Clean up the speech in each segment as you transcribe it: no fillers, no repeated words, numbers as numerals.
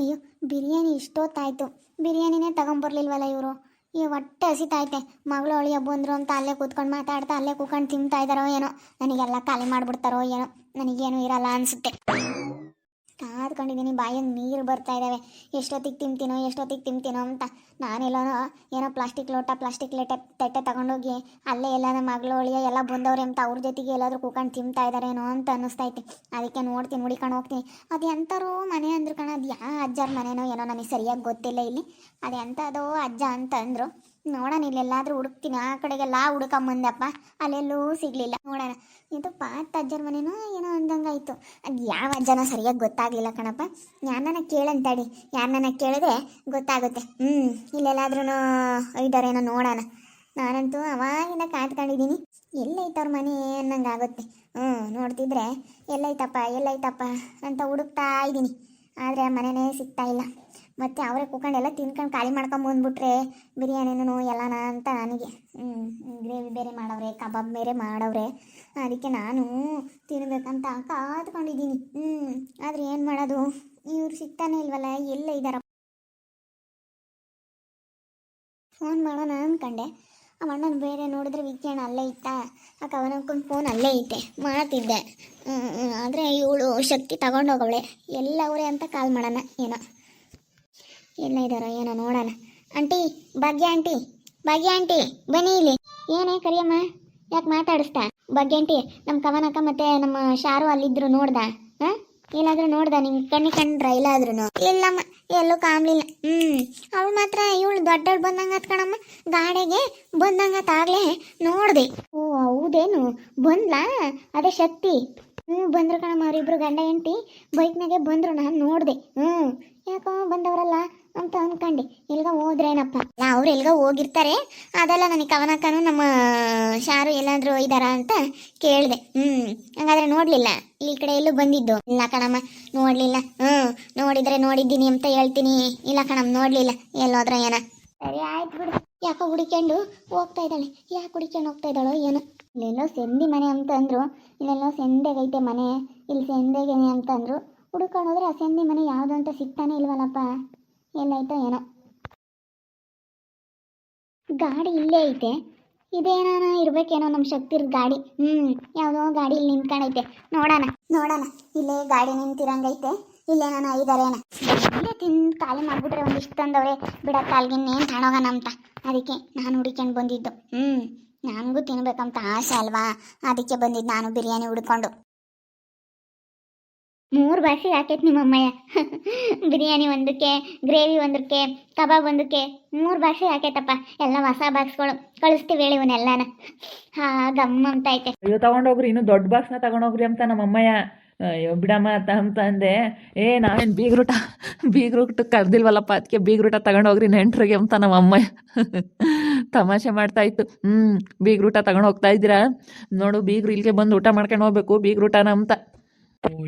ಅಯ್ಯೋ, ಬಿರಿಯಾನಿ ಇಷ್ಟೊತ್ತಾಯ್ತು, ಬಿರಿಯಾನಿನೇ ತಗೊಂಬರ್ಲಿಲ್ವಲ್ಲ ಇವರು. ಈ ಹೊಟ್ಟೆ ಹಸಿತೈತೆ. ಮಗಳು ಅಳಿಯ ಬಂದರು ಅಂತ ಅಲ್ಲೇ ಕೂತ್ಕೊಂಡು ಮಾತಾಡ್ತಾ ಅಲ್ಲೇ ಕೂತ್ಕೊಂಡು ತಿಂತಾ ಇದ್ದಾರೋ ಏನೋ. ನನಗೆಲ್ಲ ಖಾಲಿ ಮಾಡಿಬಿಡ್ತಾರೋ ಏನೋ. ನನಗೇನು ಇರಲ್ಲ ಅನಿಸುತ್ತೆ. ಕಾದ್ಕೊಂಡಿದ್ದೀನಿ, ಬಾಯಲ್ಲಿ ನೀರು ಬರ್ತಾ ಇದ್ದಾವೆ. ಎಷ್ಟೊತ್ತಿಗೆ ತಿಂತೀನೋ ಅಂತ. ನಾನೆಲ್ಲೋ ಏನೋ ಪ್ಲಾಸ್ಟಿಕ್ ಲೋಟ ಪ್ಲಾಸ್ಟಿಕ್ ತಟ್ಟೆ ತಗೊಂಡೋಗಿ ಅಲ್ಲೇ ಎಲ್ಲ ನಮ್ಮ ಮಗಳು ಅಳಿಯ ಎಲ್ಲ ಬಂದವ್ರೆ ಅಂತ ಅವ್ರ ಜೊತೆಗೆ ಎಲ್ಲಾದರೂ ಕೂತ್ಕೊಂಡು ತಿಂತಾ ಇದ್ದಾರೇನೋ ಅಂತ ಅನ್ನಿಸ್ತೈತೆ. ಅದಕ್ಕೆ ನೋಡ್ತೀನಿ, ಹುಡಿಕೊಂಡು ಹೋಗ್ತೀನಿ. ಅದು ಎಂಥರೋ ಮನೆ ಅಂದ್ರು ಕಣ. ಅದು ಯಾವ ಅಜ್ಜರ ಮನೆನೋ ಏನೋ, ನನಗೆ ಸರಿಯಾಗಿ ಗೊತ್ತಿಲ್ಲ ಇಲ್ಲಿ. ಅದು ಎಂಥದೋ ಅಜ್ಜ ಅಂತ ಅಂದರು. ನೋಡೋಣ, ಇಲ್ಲೆಲ್ಲಾದರೂ ಹುಡುಕ್ತೀನಿ. ಆ ಕಡೆಗೆಲ್ಲ ಹುಡುಕೊಂಬಂದಪ್ಪ, ಅಲ್ಲೆಲ್ಲೂ ಸಿಗಲಿಲ್ಲ. ನೋಡೋಣ, ಇದು ಪಾತ ಅಜ್ಜರ ಮನೆನೋ ಏನೋ ಅಂದಂಗಾಯಿತು. ಅದು ಯಾವ ಅಜ್ಜನೋ ಸರಿಯಾಗಿ ಗೊತ್ತಾಗಲಿಲ್ಲ ಕಣಪ್ಪ. ಯಾರನ್ನ ಕೇಳಂತಾಡಿ, ಯಾರನ್ನ ಕೇಳಿದ್ರೆ ಗೊತ್ತಾಗುತ್ತೆ. ಇಲ್ಲೆಲ್ಲಾದ್ರೂ ಇದ್ದಾರೇನೋ ನೋಡೋಣ. ನಾನಂತೂ ಅವಾಗಿಂದ ಕಾತ್ಕೊಂಡಿದ್ದೀನಿ, ಎಲ್ಲೈತವ್ರ ಮನೆ ಅನ್ನಂಗೆ ಆಗುತ್ತೆ. ನೋಡ್ತಿದ್ರೆ ಎಲ್ಲೈತಪ್ಪ ಅಂತ ಹುಡುಕ್ತಾ ಇದ್ದೀನಿ. ಆದರೆ ಮನೆಯೇ ಸಿಗ್ತಾ ಇಲ್ಲ. ಮತ್ತು ಅವರೇ ಕೂತ್ಕೊಂಡೆಲ್ಲ ತಿನ್ಕೊಂಡು ಖಾಲಿ ಮಾಡ್ಕೊಂಬಂದ್ಬಿಟ್ರೆ ಬಿರಿಯಾನಿನೂ ಎಲ್ಲನ ಅಂತ ನನಗೆ. ಗ್ರೇವಿ ಬೇರೆ ಮಾಡವ್ರೆ, ಕಬಾಬ್ ಬೇರೆ ಮಾಡವ್ರೆ. ಅದಕ್ಕೆ ನಾನು ತಿನ್ಬೇಕಂತ ಕಾತ್ಕೊಂಡಿದ್ದೀನಿ. ಆದರೆ ಏನು ಮಾಡೋದು, ಇವ್ರು ಸಿಗ್ತಾನೆ ಇಲ್ವಲ್ಲ, ಎಲ್ಲ ಇದ್ದಾರ. ಫೋನ್ ಮಾಡೋಣ ಅಂದ್ಕೊಂಡೆ. ಆ ಅಣ್ಣನ ಬೇರೆ ನೋಡಿದ್ರೆ ವಿಜ್ಞಾನ ಅಲ್ಲೇ ಇತ್ತ. ಆ ಕವನಕ್ಕೊಂದು ಫೋನ್ ಅಲ್ಲೇ ಐತೆ, ಮಾಡ್ತಿದ್ದೆ. ಆದರೆ ಇವಳು ಶಕ್ತಿ ತಗೊಂಡೋಗವಳೆ. ಎಲ್ಲವರೇ ಅಂತ ಕಾಲ್ ಮಾಡೋಣ ಏನೋ. ಎಲ್ಲ ಇದ್ದಾರೋ ಏನೋ ನೋಡೋಣ. ಆಂಟಿ, ಭಾಗ್ಯ ಆಂಟಿ ಬನ್ನಿ ಇಲ್ಲಿ. ಏನೇ ಕರಿಯಮ್ಮ, ಯಾಕೆ ಮಾತಾಡಿಸ್ತಾ? ಭಾಗ್ಯ ಆಂಟಿ, ನಮ್ಮ ಕವನಕ್ಕ ಮತ್ತೆ ನಮ್ಮ ಶಾರು ಅಲ್ಲಿದ್ರು, ನೋಡ್ದ? ಎಲ್ಲಾದ್ರೂ ನೋಡ್ದ? ನಿಂಗೆ ಕಂಡ್ರ ಎಲ್ಲಾದ್ರೂ? ಇಲ್ಲಮ್ಮ, ಎಲ್ಲೂ ಕಾಮ್ಲಿಲ್ಲ. ಅವಳು ಮಾತ್ರ ಇವಳು ದೊಡ್ಡವಳು ಬಂದಂಗೆ ಕಣಮ್ಮ, ಗಾಡಿಗೆ ಬಂದಂಗತ್ ಆಗ್ಲೇ ನೋಡ್ದೆ. ಓ ಹೌದೇನು, ಬಂದ್ಲಾ? ಅದೇ ಶಕ್ತಿ. ಬಂದ್ರು ಕಣಮ್ಮ, ಅವರಿಬ್ರು ಗಂಡ ಹೆಂಡತಿ ಬೈಕ್ನಾಗೆ ಬಂದ್ರು. ನಾನು ನೋಡ್ದೆ. ಯಾಕೋ ಬಂದವರಲ್ಲ ಅಂತ ಅನ್ಕಂಡು ಎಲ್ಗ ಹೋದ್ರೇನಪ್ಪ. ಅವ್ರು ಎಲ್ಗ ಹೋಗಿರ್ತಾರೆ. ಅದೆಲ್ಲ ನನಗೆ ಕವನಕ್ಕನು ನಮ್ಮ ಶಾರು ಎಲ್ಲಾದ್ರೂ ಇದ್ದಾರ ಅಂತ ಕೇಳಿದೆ. ಹಂಗಾದ್ರೆ ನೋಡ್ಲಿಲ್ಲ, ಈ ಕಡೆ ಎಲ್ಲೂ ಬಂದಿದ್ದು ಇಲ್ಲ ಕಣಮ್ಮ, ನೋಡ್ಲಿಲ್ಲ. ನೋಡಿದ್ರೆ ನೋಡಿದ್ದೀನಿ ಅಂತ ಹೇಳ್ತೀನಿ. ಇಲ್ಲ ಕಣಮ್ಮ, ನೋಡ್ಲಿಲ್ಲ, ಎಲ್ಲೋದ್ರ ಏನ. ಸರಿ ಆಯ್ತು ಬಿಡು. ಯಾಕೋ ಹುಡಿಕೊಂಡು ಹೋಗ್ತಾ ಇದ್ದಾಳೆ. ಯಾಕೆ ಹುಡಿಕೊಂಡು ಹೋಗ್ತಾ ಇದ್ದಾಳೋ ಏನೋ. ಇಲ್ಲೆಲ್ಲೋ ಸೆಂದಿ ಮನೆ ಅಂತ ಅಂದ್ರು, ಇಲ್ಲೆಲ್ಲೋ ಸೆಂದೆಗೈತೆ ಮನೆ, ಇಲ್ಲಿ ಸೆಂದೆಗೆ ಅಂತಂದ್ರು. ಹುಡ್ಕೊಂಡು ಹೋದ್ರೆ ಆ ಸೆಂದಿ ಮನೆ ಯಾವುದು ಅಂತ ಸಿಗ್ತಾನೆ ಇಲ್ವಲ್ಲಪ್ಪ. ಎಲ್ಲೈತೋ ಏನೋ. ಗಾಡಿ ಇಲ್ಲೇ ಐತೆ. ಇದೇನಾನ ಇರ್ಬೇಕೇನೋ ನಮ್ಮ ಶಕ್ತಿರ್ ಗಾಡಿ. ಯಾವುದೋ ಗಾಡಿ ಇಲ್ಲಿ ನಿಂತ್ಕೊಂಡೈತೆ. ನೋಡೋಣ. ಇಲ್ಲೇ ಗಾಡಿ ನಿಂತಿರಂಗೈತೆ. ಇಲ್ಲೇನಾನ ಇದಾರೇನ. ಇಲ್ಲೇ ಖಾಲಿ ಮಾಡ್ಬಿಟ್ರೆ ಒಂದಿಷ್ಟು ತಂದವ್ರೆ, ಬಿಡಕ್ಕೆ ಕಾಲ್ಗಿನ್ನೇನು ತಾಣೋಗೋಣ ಅಂತ. ಅದಕ್ಕೆ ನಾನು ಹುಡ್ಕೊಂಡು ಬಂದಿದ್ದು. ನನಗೂ ತಿನ್ಬೇಕಂತ ಆಸೆ ಅಲ್ವಾ, ಅದಕ್ಕೆ ಬಂದಿದ್ದು ನಾನು ಬಿರಿಯಾನಿ ಹುಡ್ಕೊಂಡು. 3 ಬಾಕ್ಸಿಗೆ ಹಾಕೈತೆ ನಿಮ್ಮಮ್ಮಯ್ಯ. ಬಿರಿಯಾನಿ ಒಂದಕ್ಕೆ, ಗ್ರೇವಿ ಒಂದಕ್ಕೆ, ಕಬಾಬ್ ಒಂದಕ್ಕೆ 3 ಬಾಕ್ಸಿಗೆ ಹಾಕೈತಪ್ಪ. ಎಲ್ಲ ಹೊಸ ಬಾಕ್ಸ್ಗಳು ಕಳಿಸ್ತೀವಿ ಹೇಳಿ ಇವನ್ನೆಲ್ಲನ. ಗಮ್ಮ ಅಂತ ಐತೆ. ಅಯ್ಯೋ ತಗೊಂಡೋಗ್ರಿ, ಇನ್ನೂ ದೊಡ್ಡ ಬಾಕ್ಸ್ನ ತಗೊಂಡೋಗ್ರಿ ಅಂತ ನಮ್ಮಮ್ಮಯ್ಯ. ಅಯ್ಯೋ ಬಿಡಮ್ಮ ಅಂತ ಅಂದೆ. ನಾವೇನು ಬೀಗ್ರೂಟ ಕರ್ದಿಲ್ವಲ್ಲಪ್ಪ, ಅದಕ್ಕೆ ಬೀಗ್ರೂಟ ತಗೊಂಡೋಗ್ರಿ ನೆಂಟ್ರಿಗೆ ಅಂತ ನಮ್ಮಮ್ಮಯ್ಯ ತಮಾಷೆ ಮಾಡ್ತಾ ಇತ್ತು. ಬೀಗ್ರೂಟ ತಗೊಂಡು ಹೋಗ್ತಾ ಇದ್ದೀರಾ ನೋಡು, ಬೀಗ್ರು ಇಲ್ಲಿಗೆ ಬಂದು ಊಟ ಮಾಡ್ಕೊಂಡು ಹೋಗ್ಬೇಕು ಬೀಗ್ರೂಟನ ಅಂತ.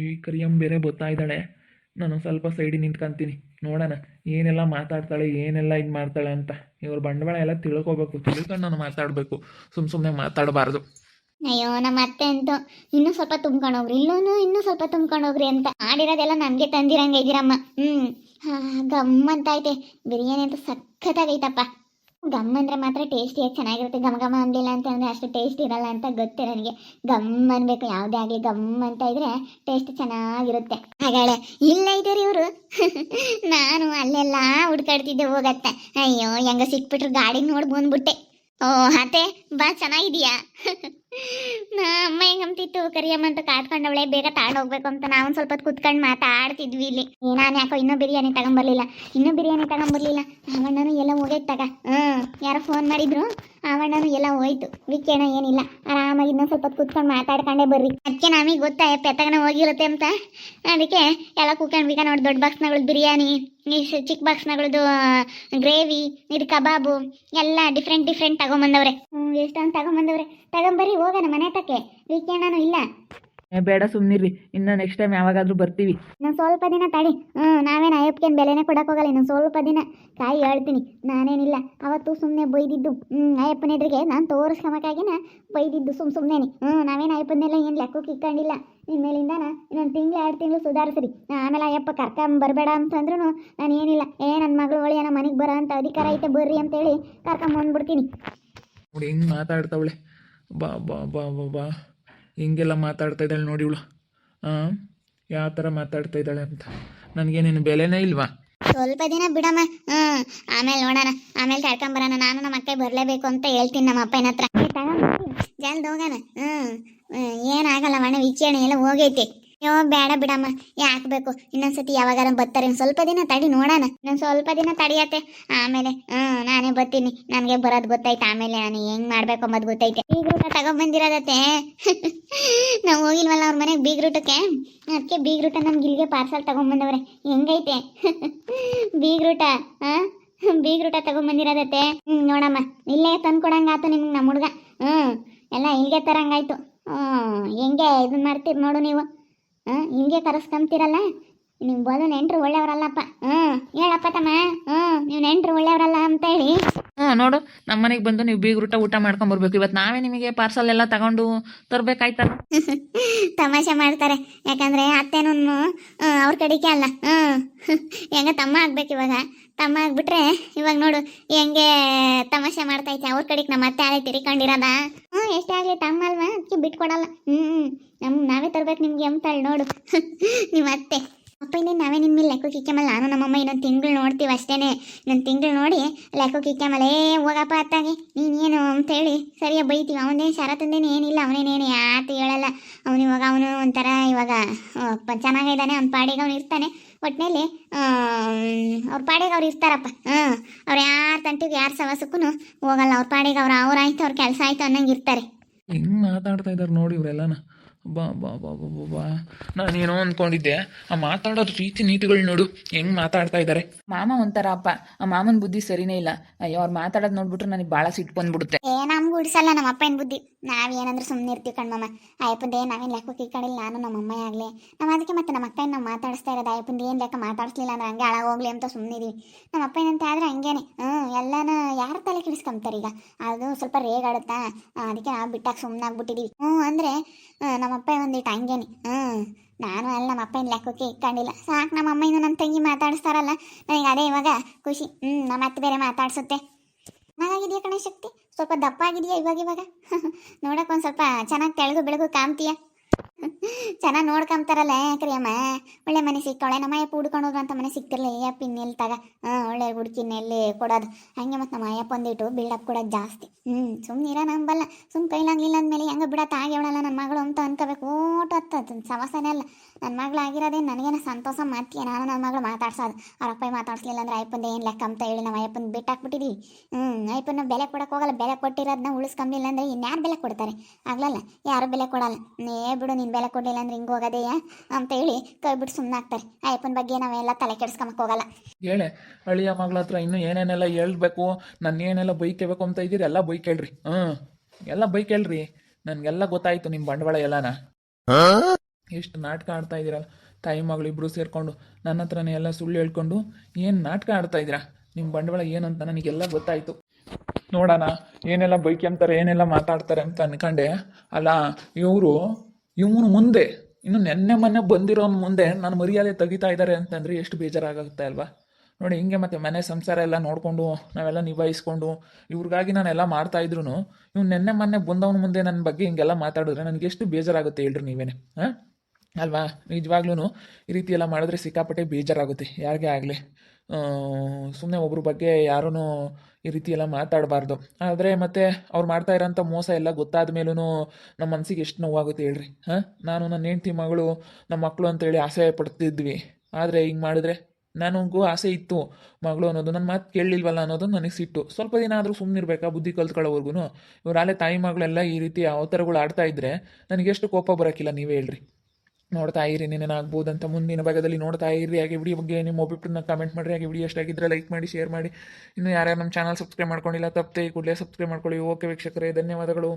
ಈ ಕರಿಯಮ್ಮ ಬೇರೆ ಬರ್ತಾ ಇದ್ದಾಳೆ. ನಾನು ಸ್ವಲ್ಪ ಸೈಡಿಗೆ ನಿಂತ್ಕೊಂತೀನಿ, ನೋಡೋಣ ಏನೆಲ್ಲ ಮಾತಾಡ್ತಾಳೆ, ಏನೆಲ್ಲ ಇದು ಮಾಡ್ತಾಳೆ ಅಂತ. ಇವ್ರ ಬಂಡವಾಳ ಎಲ್ಲ ತಿಳ್ಕೊಂಡು ನಾನು ಮಾತಾಡಬೇಕು, ಸುಮ್ಮನೆ ಮಾತಾಡಬಾರ್ದು. ಅಯ್ಯೋ, ನಮ್ಮ ಅತ್ತೆ ಅಂತೂ ಇನ್ನೂ ಸ್ವಲ್ಪ ತುಂಬ್ಕೊಂಡೋಗ್ರಿ, ಇನ್ನೂ ಸ್ವಲ್ಪ ತುಂಬ್ಕೊಂಡೋಗ್ರಿ ಅಂತ ಮಾಡಿರೋದೆಲ್ಲ ನನಗೆ ತಂದಿರಂಗೆ ಇದ್ದೀರಮ್ಮ. ಗಮ್ಮಂತ ಐತೆ. ಬಿರಿಯಾನಿ ಅಂತೂ ಸಖತ್ತಾಗೈತಪ್ಪ. ಗಮ್ ಅಂದರೆ ಮಾತ್ರ ಟೇಸ್ಟಿಯಾಗಿ ಚೆನ್ನಾಗಿರುತ್ತೆ. ಘಮ ಅನ್ನಲಿಲ್ಲ ಅಂತ ಅಂದರೆ ಅಷ್ಟು ಟೇಸ್ಟ್ ಇರಲ್ಲ ಅಂತ ಗೊತ್ತೇ ನನಗೆ. ಗಮ್ ಅನ್ಬೇಕು, ಯಾವುದೇ ಆಗಲಿ ಗಮ್ ಅಂತ ಇದ್ರೆ ಟೇಸ್ಟ್ ಚೆನ್ನಾಗಿರುತ್ತೆ. ಹಾಗಾಳೆ ಇಲ್ಲ ಇದ್ದೀರಿ ಇವರು. ನಾನು ಅಲ್ಲೆಲ್ಲ ಹುಡ್ಕಾಡ್ತಿದ್ದೆ ಹೋಗತ್ತೆ. ಅಯ್ಯೋ, ಹೆಂಗ ಸಿಕ್ಬಿಟ್ರು, ಗಾಡಿ ನೋಡಿ ಬಂದ್ಬಿಟ್ಟೆ. ಓ ಅತ್ತೆ ಬಾ, ಚೆನ್ನಾಗಿದೀಯಾ? ಅಮ್ಮ ಹೆಂಗಂತಿತ್ತು, ಕರಿಯಮ್ಮ ಅಂತ ಕಾತ್ಕೊಂಡವಳೆ, ಬೇಗ ಹೋಗ್ಬೇಕು ಅಂತ ನಾವು ಸ್ವಲ್ಪ ಹೊತ್ತು ಕುತ್ಕೊಂಡು ಮಾತಾಡ್ತಿದ್ವಿ ಇಲ್ಲಿ. ನಾನು ಯಾಕೋ ಇನ್ನೂ ಬಿರಿಯಾನಿ ತಗೊಂಬರ್ಲಿಲ್ಲ. ಆವಣ್ಣನು ಎಲ್ಲ ಹೋಗೈತಾಗ. ಯಾರೋ ಫೋನ್ ಮಾಡಿದ್ರು, ಆವಣ್ಣನು ಎಲ್ಲ ಹೋಯ್ತು. ವಿಕ್ಕೇನ ಏನಿಲ್ಲ, ಆರಾಮಾಗಿ ಇನ್ನೂ ಸ್ವಲ್ಪ ಹೊತ್ತು ಕುತ್ಕೊಂಡು ಮಾತಾಡ್ಕೊಂಡೇ ಬರ್ರಿ. ಅದಕ್ಕೆ ನಮಗೆ ಗೊತ್ತಾ ಪೆತ್ತಗನ ಹೋಗಿರುತ್ತೆ ಅಂತ. ಅದಕ್ಕೆ ಎಲ್ಲ ಕೂತ್ಕೊಂಡ್ಬಿಕ ನೋಡಿ. ದೊಡ್ಡ ಬಾಕ್ಸ್ನಗಳು ಬಿರಿಯಾನಿ, ಈ ಚಿಕ್ಕ ಬಾಕ್ಸ್ನಗಳದ್ದು ಗ್ರೇವಿ, ಇದು ಕಬಾಬು ಎಲ್ಲ ಡಿಫ್ರೆಂಟ್ ತಗೊಂಬಂದವ್ರೆ. ಎಷ್ಟೊಂದು ತಗೊಂಬಂದವ್ರೆ. ತಗೊಂಬರ್ರಿ, ಹೋಗೋಣ ಮನೆ ತಕ್ಕೆ. ವೀಕೆಂಡನು ಇಲ್ಲ. ಬೇಡ ಸುಮ್ಮನಿರ್ರಿ, ಇನ್ನು ನೆಕ್ಸ್ಟ್ ಟೈಮ್ ಯಾವಾಗಾದರೂ ಬರ್ತೀವಿ. ಇನ್ನೊಂದು ಸ್ವಲ್ಪ ದಿನ ತಡಿ. ನಾವೇನು ಅಯ್ಯಪ್ಪಗೇನು ಬೆಲೆನೇ ಕೊಡಕ್ಕೆ ಹೋಗಲ್ಲ. ಇನ್ನೊಂದು ಸ್ವಲ್ಪ ದಿನ ಕಾಯಿ ಹೇಳ್ತೀನಿ. ನಾನೇನಿಲ್ಲ ಅವತ್ತು ಸುಮ್ಮನೆ ಬೈದಿದ್ದು ಅಯ್ಯಪ್ಪನ ಎದುರಿಗೆ ನಾನು ತೋರಿಸ್ಕೊಂಬಕ್ಕಾಗಿನ ಬೈದಿದ್ದು ಸುಮ್ಮನೆ. ನಾವೇನು ಅಯ್ಯಪ್ಪನ್ನೆಲ್ಲ ಏನು ಲೆಕ್ಕಕ್ಕೆ ಇಕ್ಕೊಂಡಿಲ್ಲ. ಇನ್ಮೇಲಿಂದಾನ ಇನ್ನೊಂದು ತಿಂಗಳು 2 ತಿಂಗಳು ಸುಧಾರಿಸ್ರಿ. ಆಮೇಲೆ ಅಯ್ಯಪ್ಪ ಬರಬೇಡ ಅಂತಂದ್ರೂ ನಾನು ಏನಿಲ್ಲ, ನನ್ನ ಮಗಳು ಒಳ್ಳೆಯನ ಮನೆಗೆ ಬರೋ ಅಂತ ಅಧಿಕಾರ ಐತೆ ಬರ್ರಿ ಅಂತೇಳಿ ಕರ್ಕೊಂಬಂದ್ಬಿಡ್ತೀನಿ. ನೋಡಿ ಹಿಂಗೆ ಮಾತಾಡ್ತಾವಳೆ, ಬಾ ಬಾ ಬಾ ಬಾ ಬಾ ಹಿಂಗೆಲ್ಲ ಮಾತಾಡ್ತಾ ಇದ್ದಾಳೆ ನೋಡಿ ಇವಳು. ಯಾವ ಥರ ಮಾತಾಡ್ತಾ ಇದ್ದಾಳೆ ಅಂತ. ನನಗೇನೇನು ಬೆಲೆನೇ ಇಲ್ವಾ? ಸ್ವಲ್ಪ ದಿನ ಬಿಡಮ್ಮ. ಆಮೇಲೆ ನೋಡೋಣ, ಆಮೇಲೆ ಕರ್ಕೊಂಬರೋಣ. ನಾನು ನಮ್ಮ ಅಕ್ಕ ಬರಲೇಬೇಕು ಅಂತ ಹೇಳ್ತೀನಿ ನಮ್ಮ ಅಪ್ಪನ ಹತ್ರ. ಜಲ್ದಿ ಹೋಗೋಣ. ಏನಾಗಲ್ಲ, ಮನೆ ವೀಕ್ಷಣೆ ಎಲ್ಲ ಹೋಗೈತೆ. ಅಯ್ಯೋ ಬೇಡ ಬಿಡಮ್ಮ, ಯಾಕಬೇಕು? ಇನ್ನೊಂದ್ಸತಿ ಯಾವಾಗಾರ ಬರ್ತಾರೆ. ಸ್ವಲ್ಪ ದಿನ ತಡಿ ನೋಡೋಣ. ಇನ್ನೊಂದು ಸ್ವಲ್ಪ ದಿನ ತಡಿಯತ್ತೆ. ಆಮೇಲೆ ನಾನೇ ಬರ್ತೀನಿ. ನನಗೆ ಬರೋದು ಗೊತ್ತೈತೆ. ಆಮೇಲೆ ನಾನು ಹೆಂಗ್ ಮಾಡ್ಬೇಕು ಅಂಬದು ಗೊತ್ತೈತೆ. ಬೀಗ್ರೂಟ ತಗೊಂಡ್ಬಂದಿರೋದತ್ತೆ. ನಾವು ಹೋಗಿಲ್ವಲ್ಲ ಅವ್ರ ಮನೆಗೆ ಬೀಗ್ರೂಟಕ್ಕೆ, ಅದಕ್ಕೆ ಬೀಗ್ರೂಟ ನಮ್ಗೆ ಇಲ್ಲಿಗೆ ಪಾರ್ಸಲ್ ತಗೊಂಡ್ಬಂದವ್ರೆ. ಹೆಂಗೈತೆ ಬೀಗ್ರೂಟ? ಬೀಗ್ರೂಟ ತಗೊಂಡ್ಬಂದಿರೋದತ್ತೆ. ನೋಡಮ್ಮ, ಇಲ್ಲೇ ತಂದು ಕೊಡಂಗಾಯ್ತು ನಿಮ್ಗೆ ನಮ್ಮ ಹುಡುಗ. ಎಲ್ಲ ಇಲ್ಲಿಗೆ ತರಂಗಾಯ್ತು. ಹೆಂಗೆ ಇದನ್ನ ಮಾಡ್ತೀರಿ ನೋಡು ನೀವು. ಹಿಂಗೆ ಕರೆಸ್ಕೊಂತೀರಲ್ಲ. ನೀವು ಬೋಲು ನೆಂಟ್ರು ಒಳ್ಳೆಯವರಲ್ಲಪ್ಪ. ಹೇಳಪ್ಪ ತಮ್ಮ, ನೀವು ನೆಂಟ್ರು ಒಳ್ಳೆಯವರಲ್ಲ ಅಂತ ಹೇಳಿ. ನೋಡು, ನಮ್ಮ ಮನೆಗೆ ಬಂದು ನೀವು ಬೀಗ್ರೂಟ ಊಟ ಮಾಡ್ಕೊಂಬರ್ಬೇಕು. ಇವತ್ತು ನಾವೇ ನಿಮಗೆ ಪಾರ್ಸಲ್ ಎಲ್ಲ ತಗೊಂಡು ತರಬೇಕಾಯ್ತಲ್ಲ. ತಮಾಷೆ ಮಾಡ್ತಾರೆ. ಯಾಕಂದರೆ ಅತ್ತೆನೂ ಅವ್ರ ಕಡೆಗೆ ಅಲ್ಲ. ಹೆಂಗೆ ತಮ್ಮ ಆಗ್ಬೇಕು ಇವಾಗ. ತಮ್ಮ ಆಗ್ಬಿಟ್ರೆ ಇವಾಗ ನೋಡು ಹೆಂಗೆ ತಮಾಷೆ ಮಾಡ್ತೈತೆ. ಅವ್ರ ಕಡೆಗೆ ನಮ್ಮ ಅತ್ತೆ ಆಳೆ ತಿರ್ಕೊಂಡಿರೋದ. ಎಷ್ಟೇ ಆಗಲಿ ತಮ್ಮ ಅಲ್ವಾ, ಅದಕ್ಕೆ ಬಿಟ್ಕೊಡಲ್ಲ. ನಾವೇ ತರ್ಬೇಕು ನಿಮ್ಗೆ ಅಂತಾಳೆ ನೋಡು ನಿಮ್ಮ ಅತ್ತೆ. ಅಪ್ಪ ಇನ್ನೇನು ನಾವೇ ನಿಮ್ಮ ಮೇಲೆ ಲೆಕ್ಕ ಕಿಕ್ಕಮಲ್ಲ. ನಾನು ನಮ್ಮಮ್ಮ ಇನ್ನೊಂದು ತಿಂಗಳು ನೋಡ್ತೀವಿ ಅಷ್ಟೇನೆ. ಇನ್ನೊಂದು ತಿಂಗಳು ನೋಡಿ ಲೆಕ್ಕ ಕಿಕ್ಕಮಲ್ಲ. ಹೋಗಪ್ಪ ಅತ್ತಾಗಿ ನೀನೇನು ಅಂತೇಳಿ ಸರಿಯಾಗಿ ಬೈತೀವಿ. ಅವನೇನು ಶರತ್ತಂದೇನು ಏನಿಲ್ಲ, ಅವನೇನೇನು ಯಾತು ಹೇಳಲ್ಲ. ಅವನು ಒಂಥರ ಇವಾಗ ಚೆನ್ನಾಗಿದ್ದಾನೆ. ಅವ್ನ ಪಾಡಿಗೆ ಅವ್ನು ಇರ್ತಾನೆ. ಒಟ್ಟಿನಲ್ಲಿ ಅವ್ರ ಪಾಡಿಗೆ ಅವ್ರು ಇರ್ತಾರಪ್ಪ. ಅವ್ರು ಯಾರ ತಂಟಿಗೆ ಯಾರ ಸವಾಸಕ್ಕೂ ಹೋಗಲ್ಲ. ಅವ್ರ ಪಾಡಿಗೆ ಅವ್ರಾಯ್ತು, ಅವ್ರ ಕೆಲಸ ಆಯ್ತು ಅನ್ನಂಗೆ ಇರ್ತಾರೆ. ಹೆಂಗೆ ಮಾತಾಡ್ತಾ ಇದ್ದಾರೆ ನೋಡಿ ಇವರೆಲ್ಲನ. ಬಾ ಬಾ ಬಾ ಬಾ ಬಾ ಬಾ ನಾನೇನೋ ಅಂದ್ಕೊಂಡಿದ್ದೆ. ಆ ಮಾತಾಡೋದು ರೀತಿ ನೀತಿಗಳು ನೋಡು ಹೆಂಗೆ ಮಾತಾಡ್ತಾ ಇದ್ದಾರೆ. ಮಾಮ ಒಂಥರ ಅಪ್ಪ, ಆ ಮಾಮನ ಬುದ್ಧಿ ಸರಿನೇ ಇಲ್ಲ. ಅಯ್ಯೋ ಅವ್ರು ಮಾತಾಡೋದು ನೋಡ್ಬಿಟ್ರೆ ನನಗೆ ಭಾಳ ಸಿಟ್ಟು ಬಂದ್ಬಿಡುತ್ತೆ. ನಮ್ಗೆ ಉಡ್ಸಲ್ಲ ನಮ್ಮ ಅಪ್ಪನ ಬುದ್ಧಿ. ನಾವೇನಂದ್ರೆ ಸುಮ್ಮನೆ ಇರ್ತೀವಿ ಕಣ್ಮಮ್ಮ. ಅಯ್ಯಪ್ಪಂದೇ ನಾವೇನು ಲೆಕ್ಕಕ್ಕೆ ಇಕ್ಕೊಂಡಿಲ್ಲ. ನಾನು ನಮ್ಮ ಅಮ್ಮ ಆಗಲಿ ನಾವು ಅದಕ್ಕೆ ಮತ್ತೆ ನಮ್ಮ ಅಕ್ಕ ನಾವು ಮಾತಾಡಿಸ್ತಾ ಇರೋದು. ಅಯ್ಯಪ್ಪಂದು ಏನು ಲೆಕ್ಕ ಮಾತಾಡಿಸ್ಲಿಲ್ಲ ಅಂದ್ರೆ ಹಂಗೆ ಹಾಳಾಗೋಗ್ಲಿ ಅಂತ ಸುಮ್ಮನೆ ಇದೀವಿ. ನಮ್ಮ ಅಪ್ಪ ಏನಂತ ಆದ್ರೆ ಹಂಗೇನೆ. ಎಲ್ಲನ ಯಾರು ತಲೆ ಕೆಡಿಸ್ಕೊಂತಾರೆ ಈಗ. ಅದು ಸ್ವಲ್ಪ ರೇಗಾಡುತ್ತಾ, ಅದಕ್ಕೆ ನಾವು ಬಿಟ್ಟಾಗ ಸುಮ್ಮನೆ ಆಗ್ಬಿಟ್ಟಿದೀವಿ. ಅಂದರೆ ನಮ್ಮಪ್ಪ ಒಂದಿಟ್ಟು ಹಂಗೇನೆ. ನಾನು ಅಲ್ಲಿ ನಮ್ಮ ಅಪ್ಪನ ಲೆಕ್ಕಕ್ಕೆ ಇಟ್ಕೊಂಡಿಲ್ಲ. ಸಾಕು ನಮ್ಮ ಅಮ್ಮ ಇನ್ನು ನಮ್ಮ ತಂಗಿ ಮಾತಾಡಿಸ್ತಾರಲ್ಲ, ನನಗೆ ಅದೇ ಇವಾಗ ಖುಷಿ. ನಮ್ಮ ಅತ್ತೆ ಬೇರೆ ಮಾತಾಡ್ಸುತ್ತೆ. ಚೆನ್ನಾಗಿದೆಯಾ ಕಣೆ ಶಕ್ತಿ? ಸ್ವಲ್ಪ ದಪ್ಪ ಆಗಿದೆಯಾ ಇವಾಗ ನೋಡಕ್ಕೆ ಒಂದು ಸ್ವಲ್ಪ ಚೆನ್ನಾಗಿ ತೆಳಗು ಬೆಳಗು ಕಾಮ್ತೀಯ. ಚೆನ್ನಾಗಿ ನೋಡ್ಕೊಂತಾರಲ್ಲ ಯಾಕ್ರಿ ಅಮ್ಮ. ಒಳ್ಳೆ ಮನೆ ಸಿಕ್ತಾಳೆ. ನಮ್ಮ ಅಯ್ಯಪ್ಪ ಹುಡ್ಕೊಂಡು ಹೋದ್ರು ಅಂತ ಮನೆ ಸಿಕ್ತಿರ್ಲಿಲ್ಲ. ಅಯ್ಯಪ್ಪ ಇನ್ನೆಲ್ಲಿ ತಗ ಒಳ್ಳೆ ಹುಡುಕಿನೆಲ್ಲಿ ಕೊಡೋದು ಹಂಗೆ. ಮತ್ತು ನಮ್ಮ ಅಯ್ಯಪ್ಪ ಒಂದಿಟ್ಟು ಬಿಲ್ಡಪ್ ಕೊಡೋದು ಜಾಸ್ತಿ. ಸುಮ್ಮನಿರ ನಂಬಲ್ಲ. ಕೈಲಾಗಲಿಲ್ಲ ಅಂದಮೇಲೆ ಹೆಂಗೆ ಬಿಡತ್ತ ಆಗ್ಯವಳಲ್ಲ ನನ್ನ ಮಗಳು ಅಂತ ಅನ್ಕೋಬೇಕು. ಓಟು ಹತ್ತದ ಸವಾಸನೇ ಅಲ್ಲ. ನನ್ನ ಮಗಳು ಆಗಿರೋದೇ ನನಗೇನು ಸಂತೋಷ. ಮಾಡ್ತೀಯ ನಾನು ನನ್ನ ಮಗಳು ಮಾತಾಡ್ಸೋದು. ಅವ್ರ ಅಪ್ಪ ಮಾತಾಡ್ಸ್ಲಿಲ್ಲ ಅಂದ್ರೆ ಅಯ್ಯಪ್ಪಂದು ಏನು ಲೆಕ್ಕ ಅಂತ ಹೇಳಿ ನಾವು ಅಯ್ಯಪ್ಪನ ಬಿಟ್ಟಾಕ್ಬಿಟ್ಟಿದ್ದೀವಿ. ಅಯ್ಯಪ್ಪನ ಬೆಲೆ ಕೊಡೋಕೆ ಹೋಗಲ್ಲ. ಬೆಲೆ ಕೊಟ್ಟಿರೋದನ್ನ ಉಳಿಸ್ಕೊಂಬಿಲ್ಲ ಅಂದರೆ ಇನ್ಯಾರು ಬೆಲೆ ಕೊಡ್ತಾರೆ? ಆಗ್ಲಲ್ಲ, ಯಾರು ಬೆಲೆ ಕೊಡಲ್ಲ. ಬಿಡು ನೀನು ಬೆಲೆ ಕೊಡಲಿಲ್ಲ ಅಂದ್ರೆ ಹಿಂಗೆ ಹೋಗೋದೇಯಾ ಅಂತ ಹೇಳಿ ಕೈ ಬಿಟ್ಟು ಸುಮ್ಮನಾಗ್ತಾರೆ. ಅಯ್ಯಪ್ಪನ ಬಗ್ಗೆ ನಾವೆಲ್ಲ ತಲೆ ಕೆಡಿಸ್ಕೊಂಬಕ್ಕೆ ಹೋಗಲ್ಲ. ಹೇಳೆ ಹಳ್ಳಿಯ ಮಗಳ ಹತ್ರ ಇನ್ನೂ ಏನೇನೆಲ್ಲ ಹೇಳ್ಬೇಕು, ನಾನು ಏನೆಲ್ಲ ಬೈಕೇಬೇಕು ಅಂತ ಇದ್ದೀರಿ ಎಲ್ಲ ಬೈಕೇಳ್ರಿ. ಎಲ್ಲ ಬೈಕೇಳ್ರಿ. ನನಗೆಲ್ಲ ಗೊತ್ತಾಯ್ತು ನಿಮ್ಮ ಬಂಡವಾಳ ಎಲ್ಲನ. ಎಷ್ಟು ನಾಟಕ ಆಡ್ತಾ ಇದ್ದೀರಲ್ಲ ತಾಯಿ ಮಗಳು ಇಬ್ಬರು ಸೇರಿಕೊಂಡು. ನನ್ನ ಹತ್ರನೇ ಎಲ್ಲ ಸುಳ್ಳು ಹೇಳ್ಕೊಂಡು ಏನು ನಾಟಕ ಆಡ್ತಾ ಇದ್ದೀರಾ? ನಿಮ್ಮ ಬಂಡವಾಳ ಏನಂತ ನನಗೆಲ್ಲ ಗೊತ್ತಾಯಿತು. ನೋಡೋಣ ಏನೆಲ್ಲ ಬೈಕ್ ಅಂತಾರೆ, ಏನೆಲ್ಲ ಮಾತಾಡ್ತಾರೆ ಅಂತ ಅನ್ಕೊಂಡೆ. ಅಲ್ಲ ಇವನು ಮುಂದೆ ಇನ್ನು ನೆನ್ನೆ ಮೊನ್ನೆ ಬಂದಿರೋನ್ ಮುಂದೆ ನಾನು ಮರ್ಯಾದೆ ತೆಗಿತಾ ಇದ್ದಾರೆ ಅಂತಂದರೆ ಎಷ್ಟು ಬೇಜಾರಾಗುತ್ತೆ ಅಲ್ವಾ? ನೋಡಿ ಹಿಂಗೆ ಮತ್ತೆ ಮನೆ ಸಂಸಾರ ಎಲ್ಲ ನೋಡಿಕೊಂಡು ನಾವೆಲ್ಲ ನಿಭಾಯಿಸ್ಕೊಂಡು ಇವ್ರಿಗಾಗಿ ನಾನೆಲ್ಲ ಮಾಡ್ತಾಯಿದ್ರು ಇವ್ನು ನೆನ್ನೆ ಮೊನ್ನೆ ಬಂದವನ ಮುಂದೆ ನನ್ನ ಬಗ್ಗೆ ಹಿಂಗೆಲ್ಲ ಮಾತಾಡಿದ್ರೆ ನನಗೆ ಎಷ್ಟು ಬೇಜಾರಾಗುತ್ತೆ ಹೇಳ್ರಿ ನೀವೇನೆ. ಅಲ್ವಾ? ನಿಜವಾಗ್ಲೂ ಈ ರೀತಿ ಎಲ್ಲ ಮಾಡಿದ್ರೆ ಸಿಕ್ಕಾಪಟ್ಟೆ ಬೇಜಾರಾಗುತ್ತೆ ಯಾರಿಗೇ ಆಗಲಿ. ಸುಮ್ಮನೆ ಒಬ್ರ ಬಗ್ಗೆ ಯಾರೂ ಈ ರೀತಿ ಎಲ್ಲ ಮಾತಾಡಬಾರ್ದು. ಆದರೆ ಮತ್ತೆ ಅವ್ರು ಮಾಡ್ತಾ ಇರೋಂಥ ಮೋಸ ಎಲ್ಲ ಗೊತ್ತಾದ ಮೇಲೂ ನಮ್ಮ ಮನಸ್ಸಿಗೆ ಎಷ್ಟು ನೋವಾಗುತ್ತೆ ಹೇಳ್ರಿ. ನಾನು ನನ್ನ ಹೆಂಡ್ತಿ ಮಗಳು ನಮ್ಮ ಮಕ್ಕಳು ಅಂತೇಳಿ ಆಸೆ ಪಡ್ತಿದ್ವಿ. ಆದರೆ ಹಿಂಗೆ ಮಾಡಿದ್ರೆ ನನಗೂ ಆಸೆ ಇತ್ತು ಮಗಳು ಅನ್ನೋದು. ನನ್ನ ಮಾತು ಕೇಳಲಿಲ್ವಲ್ಲ ಅನ್ನೋದು ನನಗೆ ಸಿಟ್ಟು. ಸ್ವಲ್ಪ ದಿನ ಆದರೂ ಸುಮ್ಮನಿರ್ಬೇಕಾ ಬುದ್ಧಿ ಕಲ್ತ್ಕೊಳ್ಳೋವರೆಗೂ? ಇವರಾಲೆ ತಾಯಿ ಮಗಳೆಲ್ಲ ಈ ರೀತಿ ಅವತಾರಗಳು ಆಡ್ತಾ ಇದ್ದರೆ ನನಗೆಷ್ಟು ಕೋಪ ಬರೋಕ್ಕಿಲ್ಲ ನೀವೇ ಹೇಳ್ರಿ. ನೋಡ್ತಾ ಇರಿ ನೀನೇನಾಗ್ಬೋದಂತ ಮುಂದಿನ ಭಾಗದಲ್ಲಿ ನೋಡ್ತಾ ಇರಿ. ಹಾಗೆ ವಿಡಿಯೋ ಬಗ್ಗೆ ನಿಮ್ಮ ಒಬ್ಬಿಟ್ಟನ್ನ ಕಮೆಂಟ್ ಮಾಡಿರಿ. ಹಾಗೆ ವಿಡಿಯೋ ಎಷ್ಟಾಗಿದ್ದರೆ ಲೈಕ್ ಮಾಡಿ, ಶೇರ್ ಮಾಡಿ. ಇನ್ನು ಯಾರ್ಯಾರು ನಮ್ಮ ಚಾನಲ್ ಸಬ್ಸ್ಕ್ರೈಬ್ ಮಾಡ್ಕೊಂಡಿಲ್ಲ ತಪ್ಪದೆ ಕೂಡಲೇ ಸಬ್ಸ್ಕ್ರೈಬ್ ಮಾಡ್ಕೊಳ್ಳಿ. ಓಕೆ ವೀಕ್ಷಕರೇ, ಧನ್ಯವಾದಗಳು.